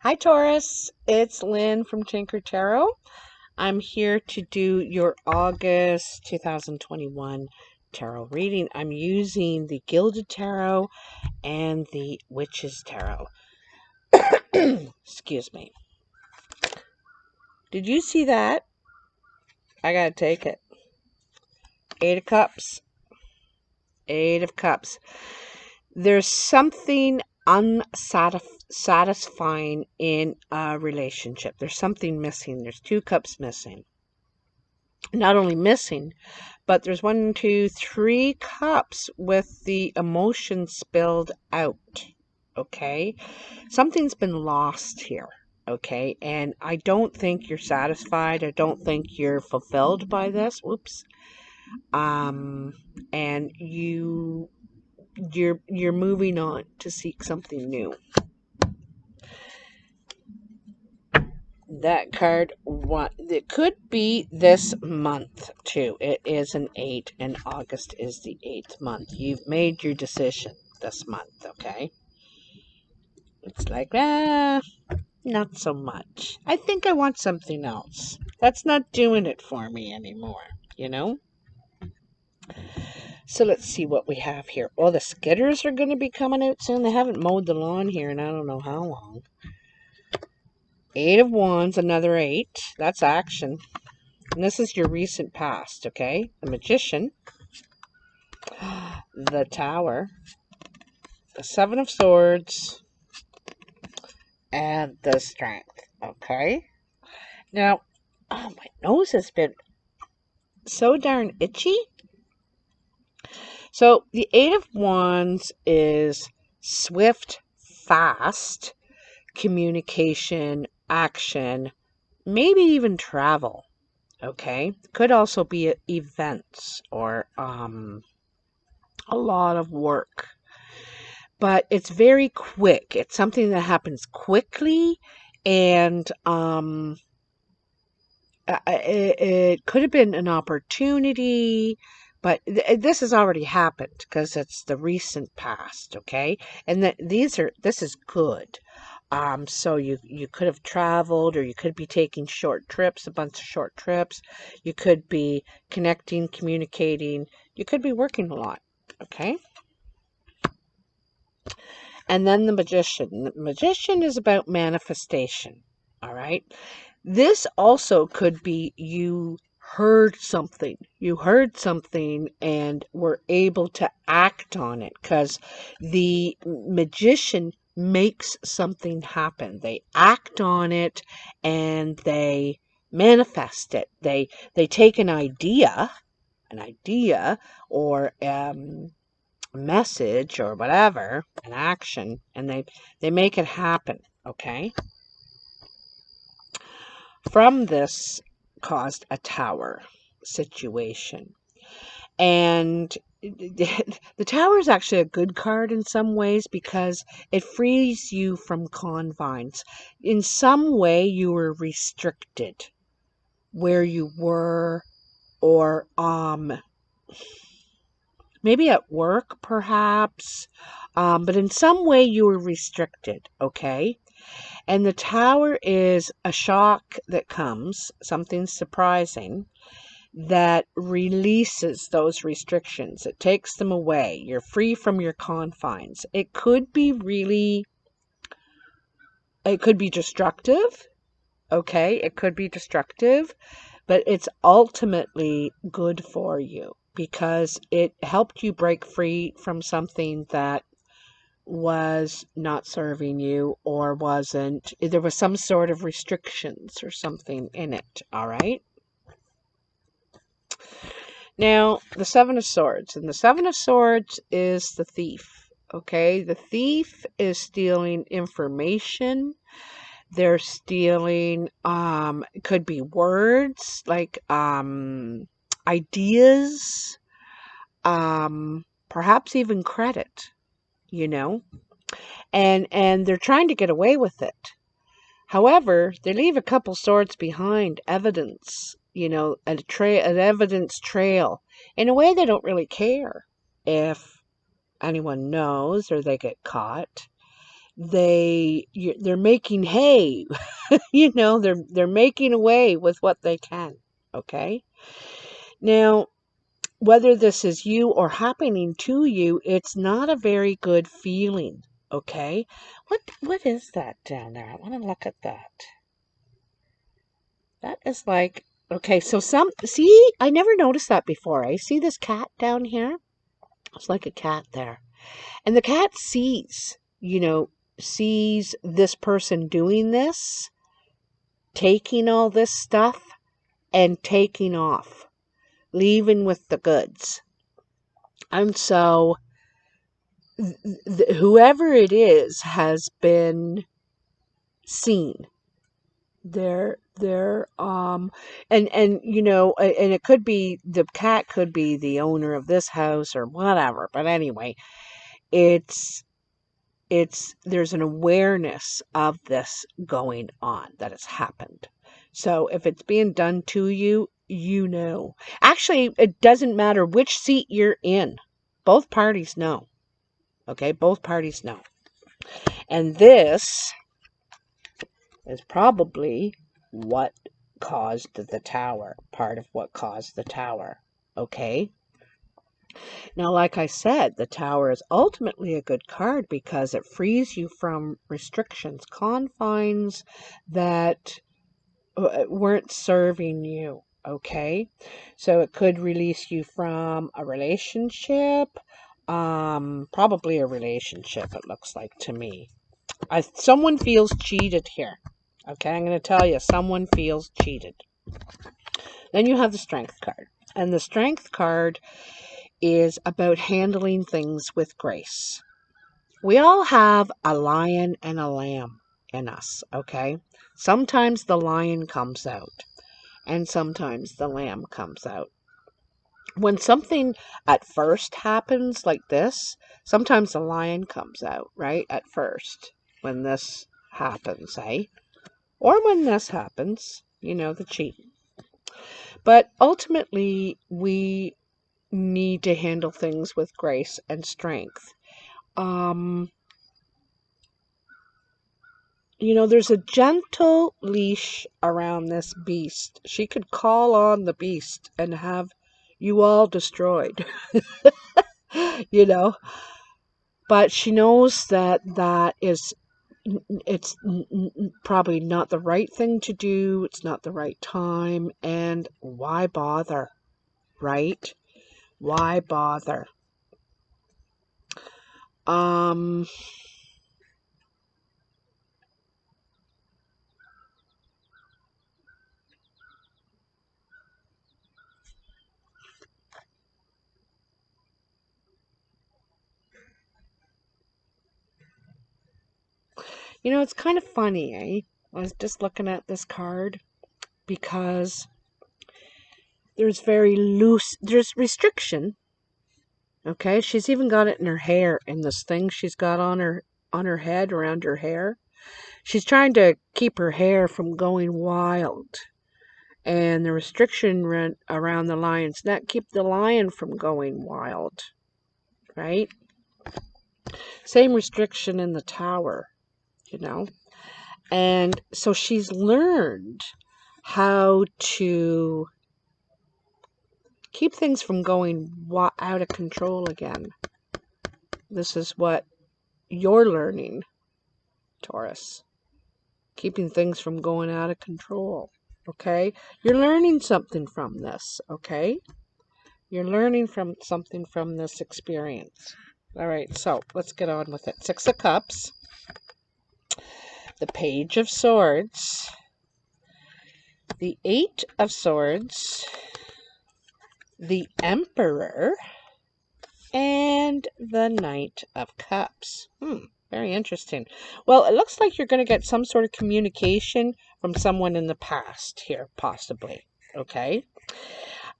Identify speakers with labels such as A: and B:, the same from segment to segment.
A: Hi Taurus, it's Lynn from Tinker Tarot. I'm here to do your August 2021 tarot reading. I'm using the Gilded Tarot and the Witch's Tarot. Excuse me. Did you see that? I gotta take it. 8 of Cups. 8 of Cups. There's something unsatisfying in a relationship. There's something missing. There's 2 cups missing. Not only missing, but there's 1, 2, 3 cups with the emotion spilled out. Okay, something's been lost here. Okay, and I don't think you're satisfied. I don't think you're fulfilled by this. Whoops. And you're moving on to seek something new. That card, it could be this month too. It is an 8 and August is the 8th month. You've made your decision this month, okay? It's like, not so much. I think I want something else. That's not doing it for me anymore, you know? So let's see what we have here. Oh, the skitters are going to be coming out soon. They haven't mowed the lawn here in I don't know how long. 8 of Wands, another 8. That's action. And this is your recent past, okay? The Magician, the Tower, the 7 of Swords, and the Strength, okay? Now, oh, my nose has been so darn itchy. So, the 8 of Wands is swift, fast communication, action, maybe even travel. Okay, could also be events or a lot of work, but it's very quick. It's something that happens quickly, and it could have been an opportunity, but this has already happened because it's the recent past. Okay, and this is good. So you could have traveled, or you could be taking short trips, a bunch of short trips. You could be connecting, communicating. You could be working a lot, okay? And then the Magician. The Magician is about manifestation, all right? This also could be you heard something. You heard something and were able to act on it, because the Magician makes something happen. They act on it and they manifest it. They take an idea or message or whatever, an action, and they make it happen, okay? From this caused a tower situation. And the Tower is actually a good card in some ways because it frees you from confines. In some way, you were restricted where you were, or maybe at work, perhaps, but in some way you were restricted, okay? And the Tower is a shock that comes, something surprising, that releases those restrictions. It takes them away. You're free from your confines. It could be destructive. Okay, it could be destructive, but it's ultimately good for you because it helped you break free from something that was not serving you, or there was some sort of restrictions or something in it, all right? Now, the 7 of Swords, and the 7 of Swords is the thief, okay? The thief is stealing information. They're stealing, it could be words, like ideas, perhaps even credit, you know? And they're trying to get away with it. However, they leave a couple swords behind, evidence, an evidence trail. In a way, they don't really care if anyone knows or they get caught. they're making hay. You know, they're making away with what they can. Okay. Now, whether this is you or happening to you, it's not a very good feeling. Okay. What is that down there? I want to look at that. That is like, okay, so see, I never noticed that before. I see this cat down here. It's like a cat there. And the cat sees, sees this person doing this, taking all this stuff and taking off, leaving with the goods. And so whoever it is has been seen. And it could be, the cat could be the owner of this house or whatever, but anyway, there's an awareness of this going on, that it's happened. So if it's being done to you, actually, it doesn't matter which seat you're in, both parties know. Okay, both parties know. And this is probably what caused the tower, part of what caused the tower. Okay. Now, like I said, the tower is ultimately a good card because it frees you from restrictions, confines that weren't serving you. Okay. So it could release you from a relationship, probably a relationship, it looks like to me. Someone feels cheated here. Okay, I'm going to tell you, someone feels cheated. Then you have the Strength card. And the Strength card is about handling things with grace. We all have a lion and a lamb in us, okay? Sometimes the lion comes out, and sometimes the lamb comes out. When something at first happens like this, sometimes the lion comes out, right? At first, when this happens, eh? Or when this happens, the cheating. But ultimately, we need to handle things with grace and strength. There's a gentle leash around this beast. She could call on the beast and have you all destroyed. But she knows that it's probably not the right thing to do. It's not the right time. And why bother? Right? Why bother? It's kind of funny, eh? I was just looking at this card because there's restriction. Okay, she's even got it in her hair, in this thing she's got on her head, around her hair. She's trying to keep her hair from going wild. And the restriction around the lion's neck keep the lion from going wild. Right? Same restriction in the tower, And so she's learned how to keep things from going out of control again. This is what you're learning, Taurus. Keeping things from going out of control. Okay? You're learning something from this. Okay? You're learning something from this experience. All right, so let's get on with it. 6 of Cups. The Page of Swords. The 8 of Swords. The Emperor. And the Knight of Cups. Very interesting. Well, it looks like you're going to get some sort of communication from someone in the past here, possibly. Okay?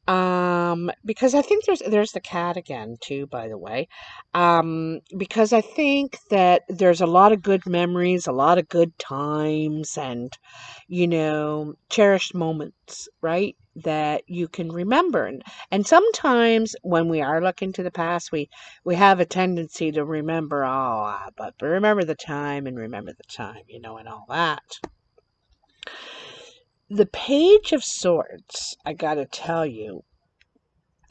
A: Because I think there's the cat again too, by the way. Because I think that there's a lot of good memories, a lot of good times, and cherished moments, right? That you can remember. And sometimes when we are looking to the past, we have a tendency to remember, but remember the time and remember the time, and all that. The Page of Swords, I gotta tell you,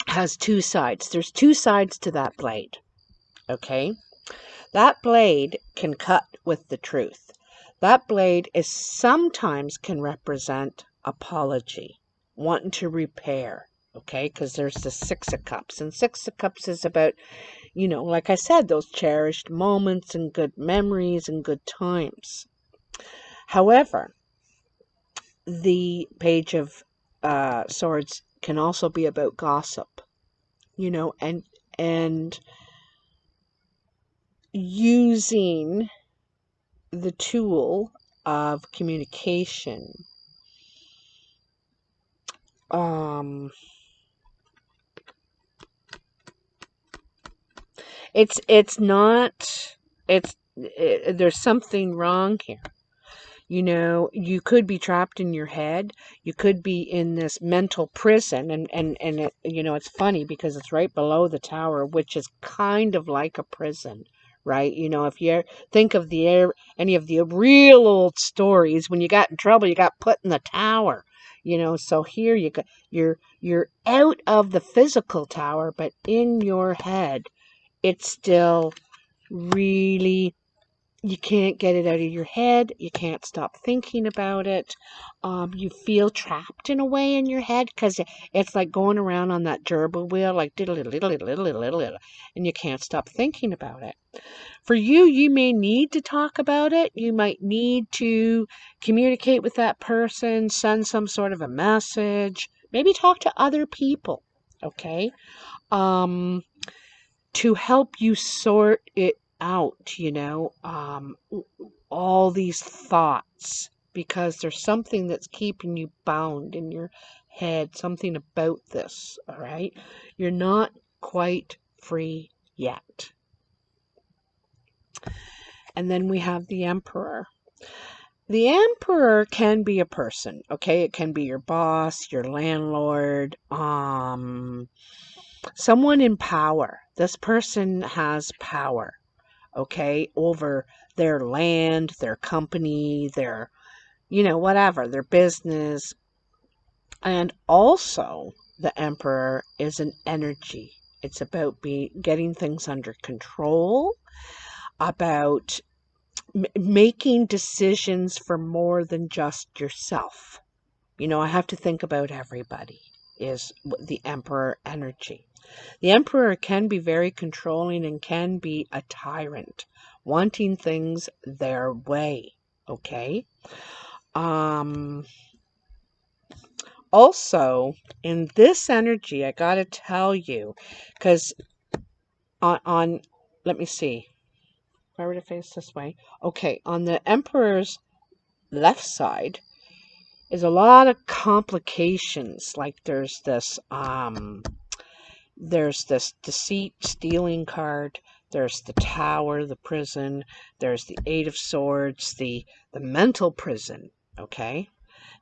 A: has two sides. There's two sides to that blade, okay? That blade can cut with the truth. That blade is sometimes can represent apology, wanting to repair, okay? Because there's the Six of Cups, and Six of Cups is about, like I said, those cherished moments and good memories and good times. However, the Page of Swords can also be about gossip, and using the tool of communication. It's not, there's something wrong here. You could be trapped in your head. You could be in this mental prison, and it, it's funny because it's right below the tower, which is kind of like a prison, right? If you think of any of the real old stories, when you got in trouble, you got put in the tower. So here you're out of the physical tower, but in your head, it's still really, you can't get it out of your head. You can't stop thinking about it. You feel trapped in a way in your head because it's like going around on that gerbil wheel, like diddle diddle diddle diddle diddle diddle, and you can't stop thinking about it. For you, you may need to talk about it. You might need to communicate with that person, send some sort of a message, maybe talk to other people, okay? To help you sort it out, all these thoughts, because there's something that's keeping you bound in your head, something about this, all right? You're not quite free yet. And then we have the Emperor. The Emperor can be a person, okay? It can be your boss, your landlord, someone in power. This person has power, okay, over their land, their company, their, whatever, their business. And also, the Emperor is an energy. It's about getting things under control, about making decisions for more than just yourself. I have to think about everybody, is the Emperor energy. The Emperor can be very controlling and can be a tyrant, wanting things their way, okay? Also, in this energy, I gotta tell you, because on, let me see, if I were to face this way, okay, on the Emperor's left side is a lot of complications, like there's this deceit, stealing card. There's the tower, the prison. There's the Eight of Swords, the mental prison. Okay.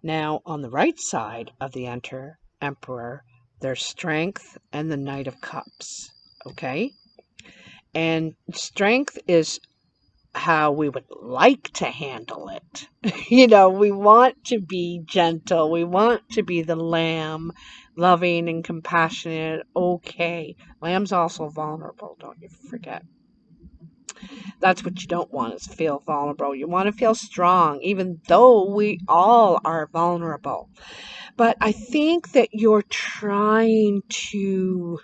A: Now, on the right side of the Emperor, there's strength and the Knight of Cups. Okay. And strength is how we would like to handle it. We want to be gentle. We want to be the lamb, loving and compassionate. Okay. Lamb's also vulnerable, don't you forget. That's what you don't want, is feel vulnerable. You want to feel strong, even though we all are vulnerable. But I think that you're trying to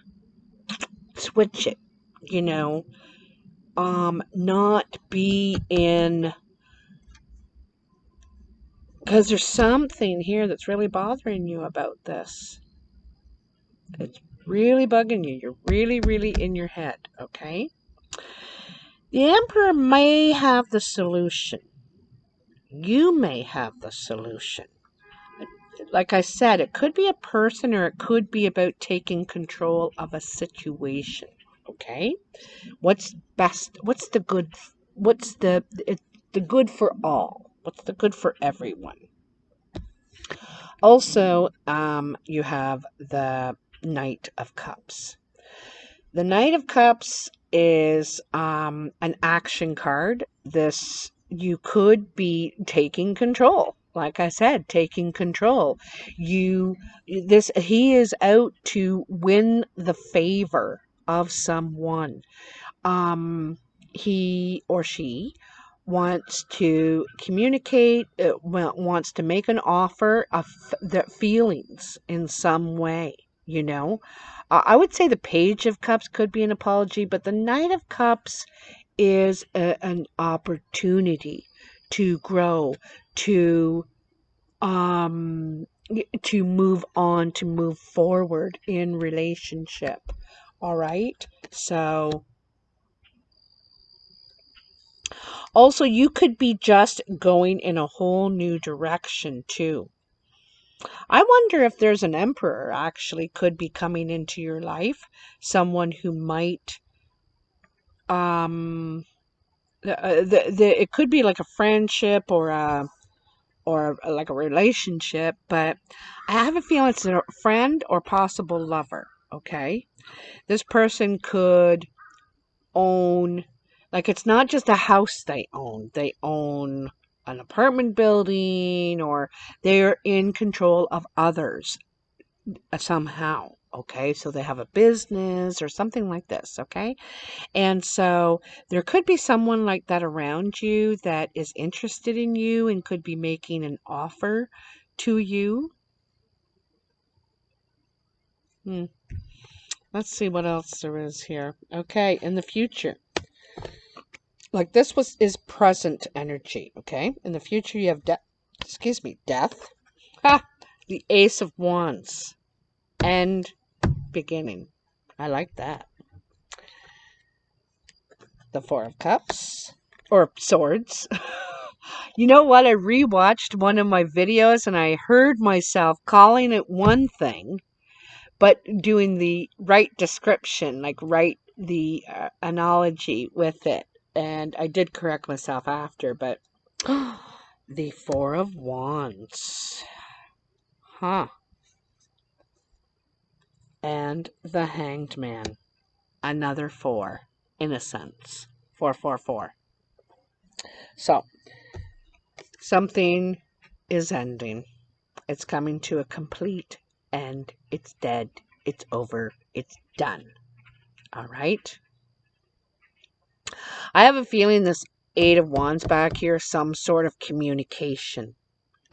A: switch it, not be in, because there's something here that's really bothering you about this. It's really bugging you. You're really, really in your head, okay? The Emperor may have the solution. You may have the solution. like I said, it could be a person or it could be about taking control of a situation. Okay? What's best? What's the good? What's the good for all? What's the good for everyone? Also, you have the Knight of Cups. The Knight of Cups is an action card. This, you could be taking control. Like I said, taking control. He is out to win the favor of someone. He or she wants to communicate, wants to make an offer of their feelings in some way, you know. I would say the Page of Cups could be an apology, but the Knight of Cups is an opportunity to grow, to to move on, to move forward in relationship. All right. So also, you could be just going in a whole new direction too. I wonder if there's an emperor actually could be coming into your life, someone who might um it could be like a friendship or like a relationship, but I have a feeling it's a friend or possible lover, okay? This person could own, like, it's not just a house they own an apartment building, or they're in control of others somehow. Okay, so they have a business or something like this. Okay, and so there could be someone like that around you that is interested in you and could be making an offer to you. Hmm. Let's see what else there is here. Okay, in the future. Like, this is present energy, okay? In the future you have death. Ha! The Ace of Wands. And beginning. I like that. The Four of Cups. Or Swords. You know what? I rewatched one of my videos and I heard myself calling it one thing, but doing the right description, like write the analogy with it. And I did correct myself after, but the Four of Wands. Huh. And the Hanged Man. Another four, in a sense. 444. So, something is ending. It's coming to a complete end. It's dead. It's over. It's done. All right? I have a feeling this Eight of Wands back here is some sort of communication.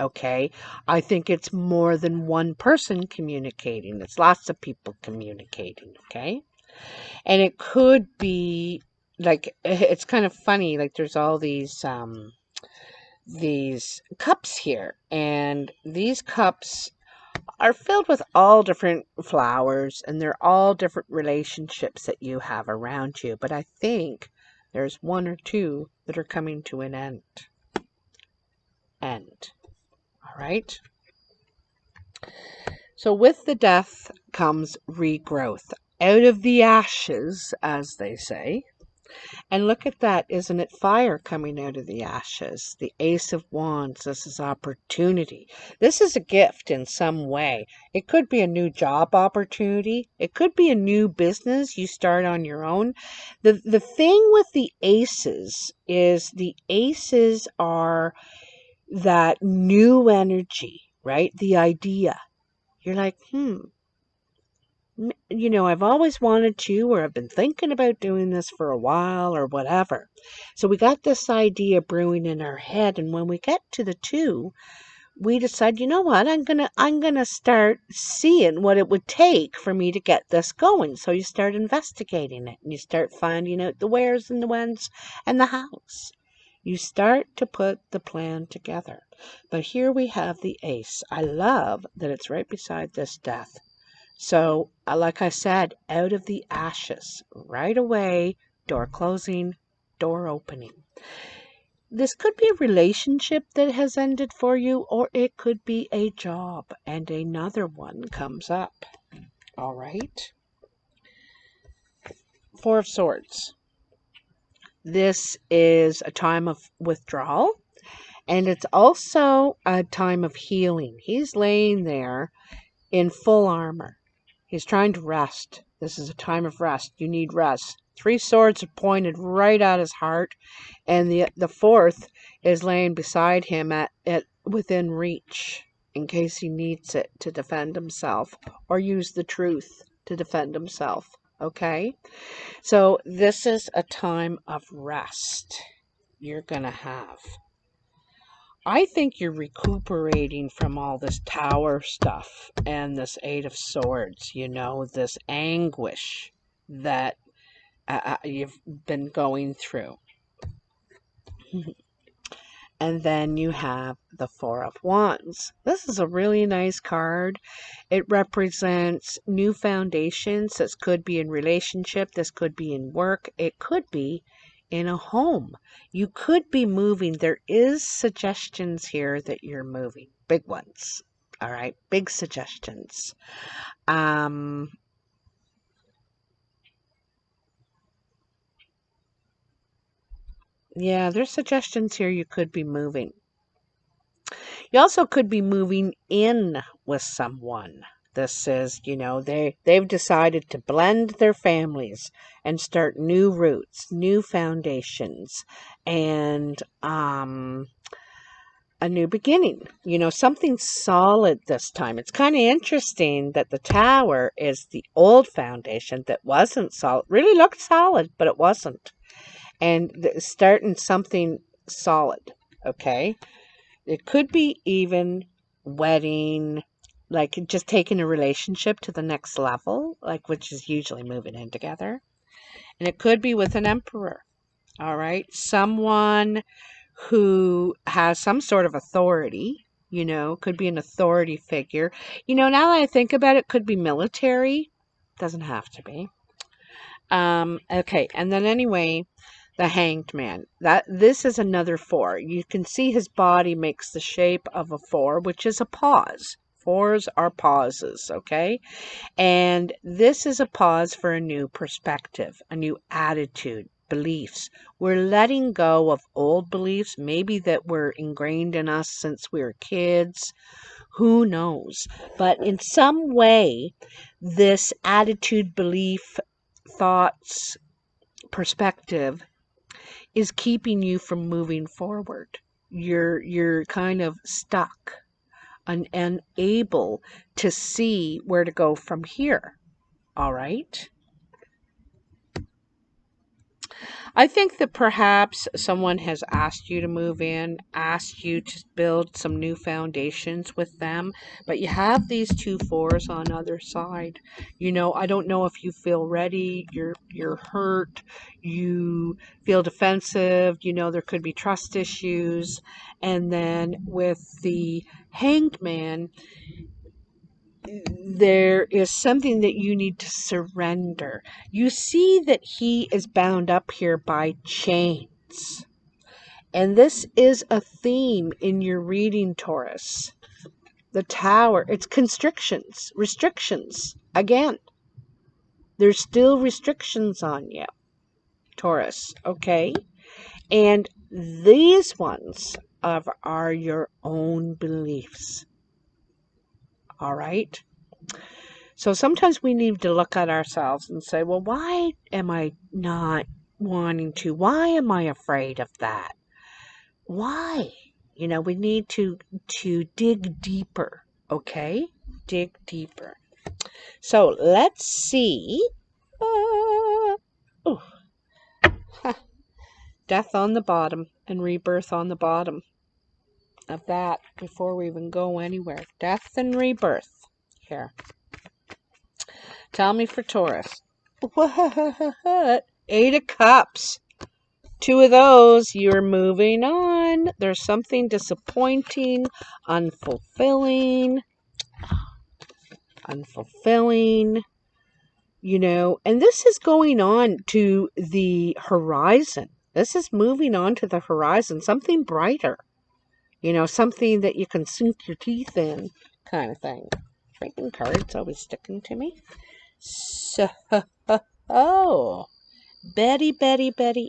A: Okay? I think it's more than one person communicating. It's lots of people communicating. Okay? And it could be, like, it's kind of funny. Like, there's all these cups here. And these cups are filled with all different flowers, and they're all different relationships that you have around you. But I think there's one or two that are coming to an end. All right? So with the death comes regrowth. Out of the ashes, as they say. And look at that. Isn't it fire coming out of the ashes? The Ace of Wands. This is opportunity. This is a gift in some way. It could be a new job opportunity. It could be a new business you start on your own. The thing with the aces is the aces are that new energy, right? The idea. You're like, you know, I've always wanted to, or I've been thinking about doing this for a while, or whatever. So we got this idea brewing in our head, and when we get to the two, we decide, you know what, I'm gonna start seeing what it would take for me to get this going. So you start investigating it, and you start finding out the wheres and the whens and the hows. You start to put the plan together. But here we have the ace. I love that it's right beside this death. So, like I said, out of the ashes, right away, door closing, door opening. This could be a relationship that has ended for you, or it could be a job and another one comes up. All right. Four of Swords. This is a time of withdrawal, and it's also a time of healing. He's laying there in full armor. He's trying to rest. This is a time of rest. You need rest. Three swords are pointed right at his heart, and the fourth is laying beside him at within reach in case he needs it to defend himself or use the truth to defend himself. Okay? So this is a time of rest you're going to have. I think you're recuperating from all this Tower stuff and this Eight of Swords, this anguish that you've been going through. And then you have the Four of Wands. This is a really nice card. It represents new foundations. This could be in relationship. This could be in work. It could be in a home. You could be moving. There is suggestions here that you're moving. Big ones. All right. Big suggestions. Yeah, there's suggestions here you could be moving. You also could be moving in with someone. This is, they've decided to blend their families and start new roots, new foundations, and a new beginning. Something solid this time. It's kind of interesting that the Tower is the old foundation that wasn't solid. Really looked solid, but it wasn't. And starting something solid, okay? It could be even wedding, like just taking a relationship to the next level, like which is usually moving in together. And it could be with an emperor, all right? Someone who has some sort of authority, could be an authority figure. Now that I think about it, could be military. Doesn't have to be. Okay, and then anyway, the Hanged Man. This is another four. You can see his body makes the shape of a four, which is a pause. Fours are pauses, okay? And this is a pause for a new perspective, a new attitude, beliefs. We're letting go of old beliefs, maybe that were ingrained in us since we were kids. Who knows? But in some way, this attitude, belief, thoughts, perspective is keeping you from moving forward. You're kind of stuck and unable to see where to go from here. All right? I think that perhaps someone has asked you to move in, asked you to build some new foundations with them, but you have these two fours on other side. I don't know if you feel ready, you're hurt, you feel defensive, there could be trust issues. And then with the Hanged Man, there is something that you need to surrender. You see that he is bound up here by chains. And this is a theme in your reading, Taurus. The Tower, it's constrictions, restrictions. Again, there's still restrictions on you, Taurus, okay? And these ones are your own beliefs. All right? So sometimes we need to look at ourselves and say, well, why am I not wanting to? Why am I afraid of that? Why? We need to dig deeper, okay? Dig deeper. So let's see. Death on the bottom and rebirth on the bottom of that before we even go anywhere. Death and rebirth here. Tell me for Taurus. What? Eight of Cups. Two of those, you're moving on. There's something disappointing, unfulfilling, and this is going on to the horizon This is moving on to the horizon, something brighter. You know, something that you can sink your teeth in, kind of thing. Freaking cards always sticking to me. So, oh, Betty,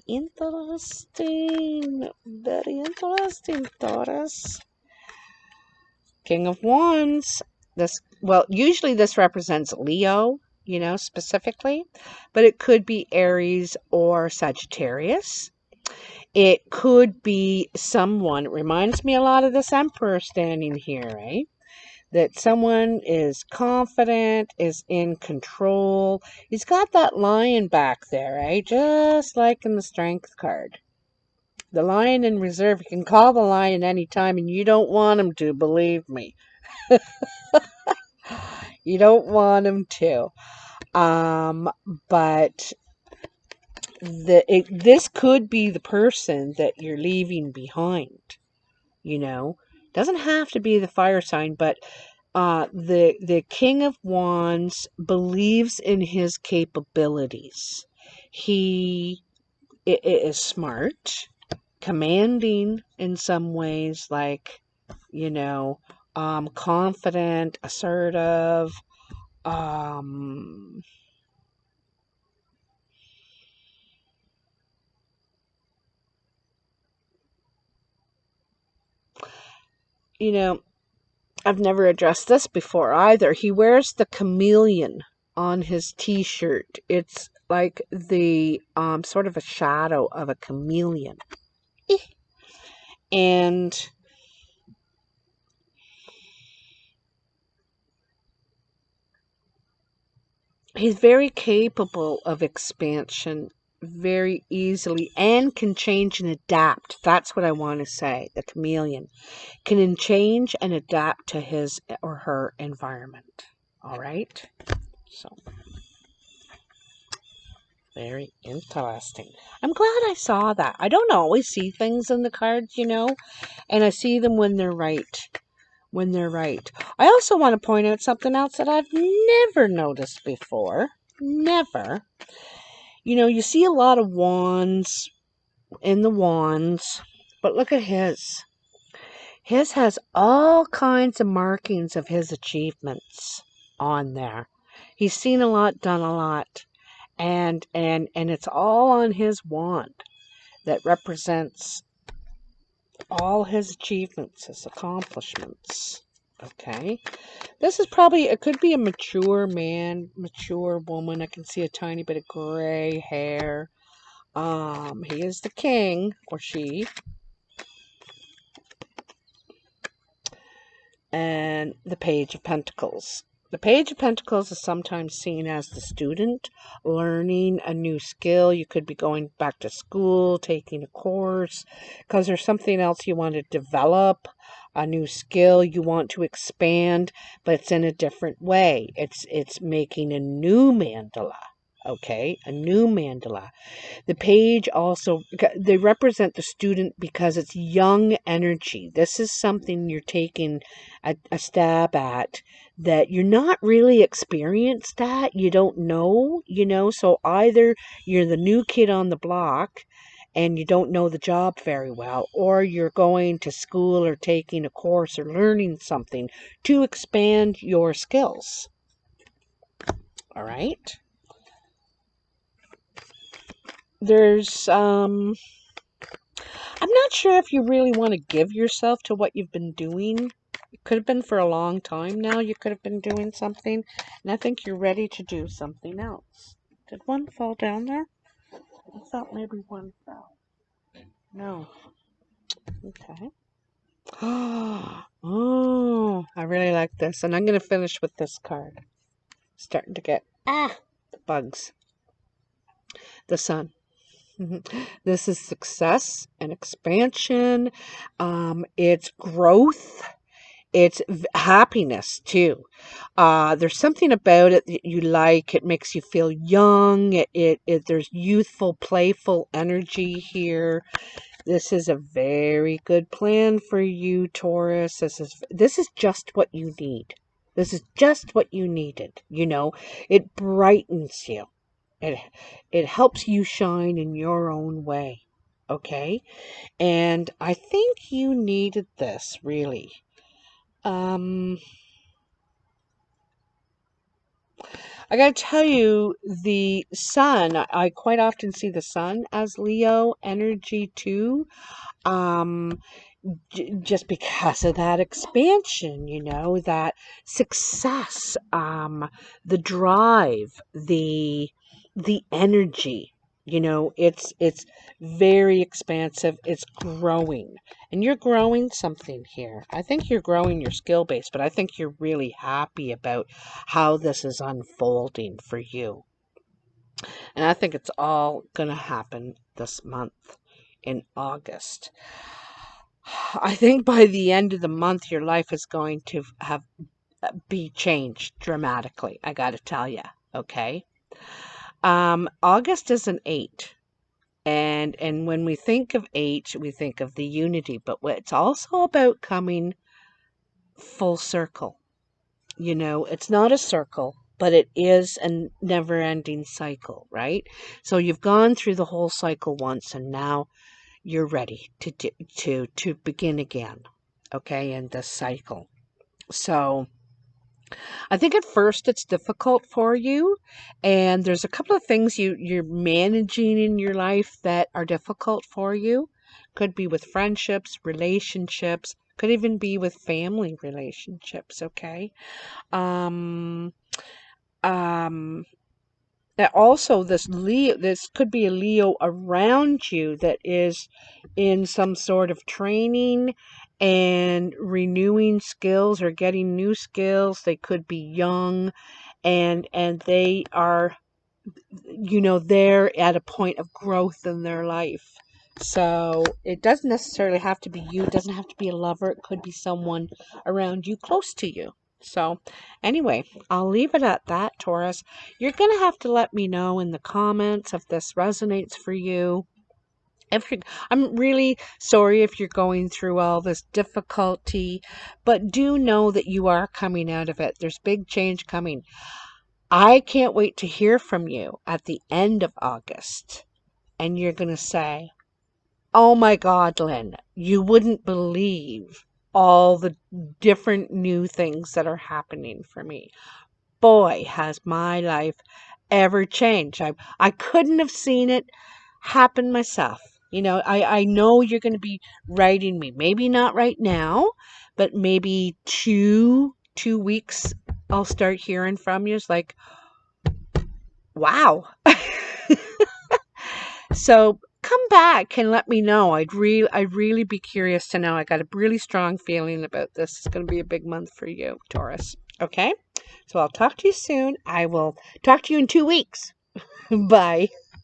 A: interesting. Very interesting, Taurus. King of Wands. Usually this represents Leo, you know, specifically, but it could be Aries or Sagittarius. It could be someone, it reminds me a lot of this Emperor standing here, right? That someone is confident, is in control. He's got that lion back there, right? Just like in the Strength card. The lion in reserve, you can call the lion anytime, and you don't want him to, believe me. You don't want him to. But this could be the person that you're leaving behind. You know, doesn't have to be the fire sign, but the King of Wands believes in his capabilities. He is smart, commanding in some ways, like, you know, confident, assertive, you know, I've never addressed this before either. He wears the chameleon on his t-shirt. It's like the sort of a shadow of a chameleon. And he's very capable of expansion very easily and can change and adapt. That's what I want to say. The chameleon can change and adapt to his or her environment. All right? So, very interesting. I'm glad I saw that. I don't always see things in the cards, you know, and I see them when they're right. When they're right. I also want to point out something else that I've never noticed before. Never. You know, you see a lot of wands in the wands, but look at his. His has all kinds of markings of his achievements on there. He's seen a lot, done a lot, and it's all on his wand that represents all his achievements, his accomplishments. Okay, this is probably, it could be a mature man, mature woman. I can see a tiny bit of gray hair. He is the king, or she. And the Page of Pentacles. The Page of Pentacles is sometimes seen as the student learning a new skill. You could be going back to school, taking a course, because there's something else you want to develop, a new skill you want to expand, but it's in a different way. It's making a new mandala. Okay, a new mandala. The page also, they represent the student because it's young energy. This is something you're taking a stab at that you're not really experienced at. You don't know, you know, so either you're the new kid on the block and you don't know the job very well, or you're going to school or taking a course or learning something to expand your skills. All right. There's I'm not sure if you really want to give yourself to what you've been doing. It could have been for a long time now. You could have been doing something, and I think you're ready to do something else. Did one fall down there? I thought maybe one fell. No. Okay. Oh, I really like this, and I'm going to finish with this card. Starting to get the bugs. The sun. This is success and expansion. It's growth. It's happiness too. There's something about it that you like. It makes you feel young. There's youthful, playful energy here. This is a very good plan for you, Taurus. This is just what you need. This is just what you needed. You know, it brightens you. It helps you shine in your own way. okay? And I think you needed this, really. I gotta tell you, the sun, I quite often see the sun as Leo energy too. Um, just because of that expansion, that success, the drive, the energy, it's very expansive. It's growing, and you're growing something here. I think you're growing your skill base, but I think you're really happy about how this is unfolding for you. And I think it's all going to happen this month in August. I think by the end of the month, your life is going to be changed dramatically. I got to tell you, okay. August is an 8, and when we think of 8, we think of the unity, but it's also about coming full circle. It's not a circle, but it is a never-ending cycle, right? So you've gone through the whole cycle once, and now you're ready to begin again, okay, in this cycle. So I think at first it's difficult for you, and there's a couple of things you're managing in your life that are difficult for you. Could be with friendships, relationships, could even be with family relationships, okay? Um um Also, this could be a Leo around you that is in some sort of training and renewing skills or getting new skills. They could be young, and they are, they're at a point of growth in their life. So it doesn't necessarily have to be you. It doesn't have to be a lover. It could be someone around you, close to you. So anyway, I'll leave it at that, Taurus. You're going to have to let me know in the comments if this resonates for you. I'm really sorry if you're going through all this difficulty, but do know that you are coming out of it. There's big change coming. I can't wait to hear from you at the end of August. And you're going to say, oh my God, Lynn, you wouldn't believe all the different new things that are happening for me. Boy, has my life ever changed. I couldn't have seen it happen myself. I know you're going to be writing me. Maybe not right now, but maybe two weeks I'll start hearing from you. It's like, wow. So come back and let me know. I'd really be curious to know. I got a really strong feeling about this. It's going to be a big month for you, Taurus. Okay? So I'll talk to you soon. I will talk to you in 2 weeks. Bye.